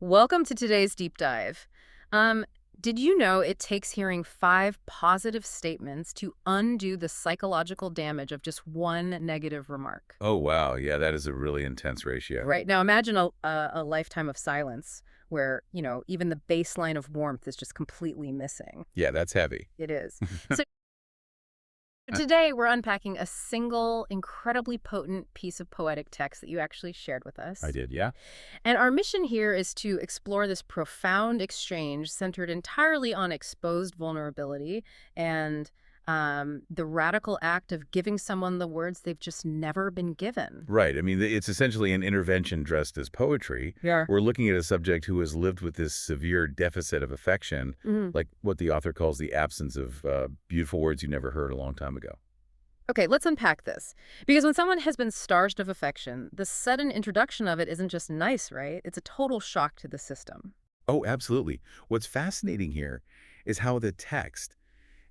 Welcome to today's deep dive. Um, did you know it takes hearing 5 positive statements to undo the psychological damage of just one negative remark? Oh, wow. Yeah, that is a really intense ratio. Right. Now imagine a lifetime of silence where, even the baseline of warmth is just completely missing. Yeah, that's heavy. It is. So today we're unpacking a single, incredibly potent piece of poetic text that you actually shared with I us. did, yeah. And our mission here is to explore this profound exchange centered entirely on exposed vulnerability and the radical act of giving someone the words they've just never been given. Right. I mean, it's essentially an intervention dressed as poetry. Yeah. We're looking at a subject who has lived with this severe deficit of affection, Mhm. like what the author calls the absence of beautiful words you never heard a long time ago. Okay, let's unpack this. Because when someone has been starved of affection, the sudden introduction of it isn't just nice, right? It's a total shock to the system. Oh, absolutely. What's fascinating here is how the text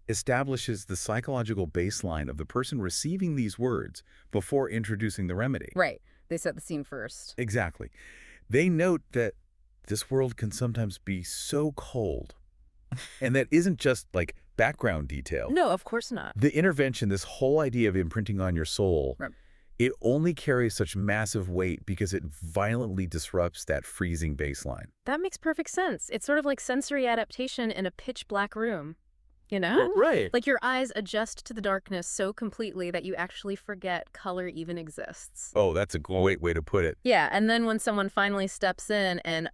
establishes the psychological baseline of the person receiving these words before introducing the remedy. Right. They set the scene first. Exactly. They note that this world can sometimes be so cold, and that isn't just like background detail. No, of course not. The intervention, this whole idea of imprinting on your soul, Right. it only carries such massive weight because it violently disrupts that freezing baseline. That makes perfect sense. It's sort of like sensory adaptation in a pitch black room, you know? Right. Like your eyes adjust to the darkness so completely that you actually forget color even exists. Oh, that's a great way to put it. Yeah, and then when someone finally steps in and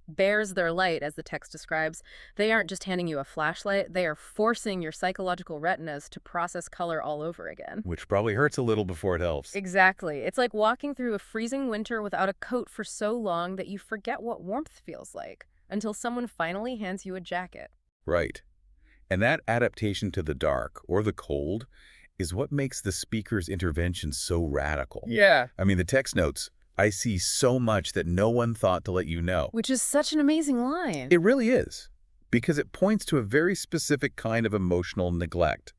bears their light, as the text describes, they aren't just handing you a flashlight, they are forcing your psychological retinas to process color all over again. Which probably hurts a little before it helps. Exactly. It's like walking through a freezing winter without a coat for so long that you forget what warmth feels like until someone finally hands you a jacket. Right. And that adaptation to the dark or the cold is what makes the speaker's intervention so radical. Yeah. I mean, the text notes, I see so much that no one thought to let you know. Which is such an amazing line. It really is, because it points to a very specific kind of emotional neglect.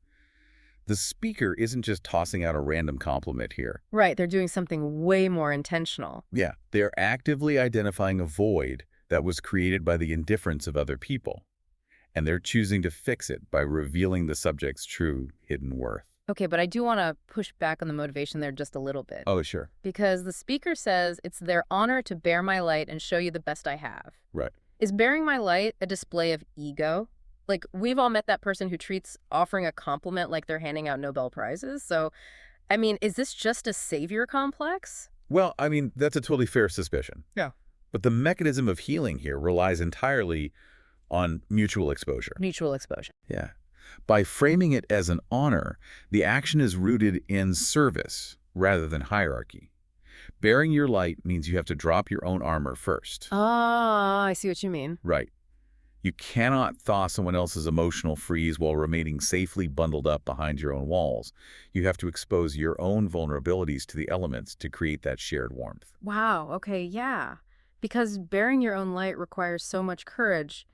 The speaker isn't just tossing out a random compliment here. Right, they're doing something way more intentional. Yeah, they're actively identifying a void that was created by the indifference of other people, and they're choosing to fix it by revealing the subject's true hidden worth. Okay, but I do want to push back on the motivation there just a little bit. Oh, sure. Because the speaker says it's their honor to bear my light and show you the best I have. Right. Is bearing my light a display of ego? Like, we've all met that person who treats offering a compliment like they're handing out Nobel Prizes. So, I mean, is this just a savior complex? Well, I mean, that's a totally fair suspicion. Yeah. But the mechanism of healing here relies entirely on mutual exposure. Mutual exposure. Yeah. By framing it as an honor, the action is rooted in service rather than hierarchy. Bearing your light means you have to drop your own armor first. Ah, I see what you mean. Right. You cannot thaw someone else's emotional freeze while remaining safely bundled up behind your own walls. You have to expose your own vulnerabilities to the elements to create that shared warmth. Wow, okay, yeah. Because bearing your own light requires so much courage.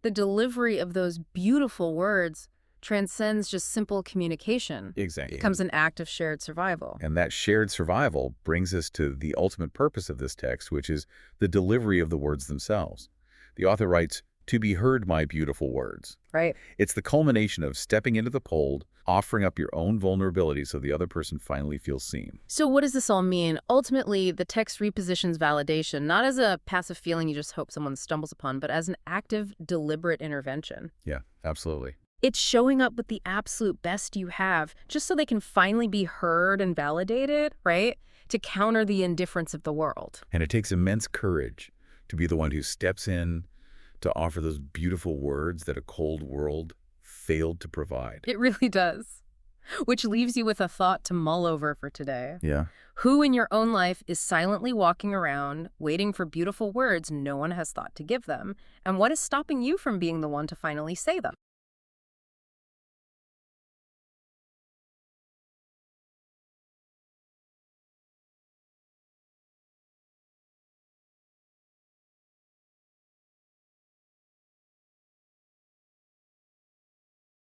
The delivery of those beautiful words transcends just simple communication. Exactly. It becomes an act of shared survival. And that shared survival brings us to the ultimate purpose of this text, which is the delivery of the words themselves. The author writes, "To be heard, my beautiful words." Right. It's the culmination of stepping into the cold, offering up your own vulnerability so the other person finally feels seen. So what does this all mean? Ultimately, the text repositions validation, not as a passive feeling you just hope someone stumbles upon, but as an active, deliberate intervention. Yeah, absolutely. It's showing up with the absolute best you have, just so they can finally be heard and validated, right? To counter the indifference of the world. And it takes immense courage to be the one who steps in to offer those beautiful words that a cold world failed to provide. It really does. Which leaves you with a thought to mull over for today. Yeah. Who in your own life is silently walking around, waiting for beautiful words no one has thought to give them? And what is stopping you from being the one to finally say them?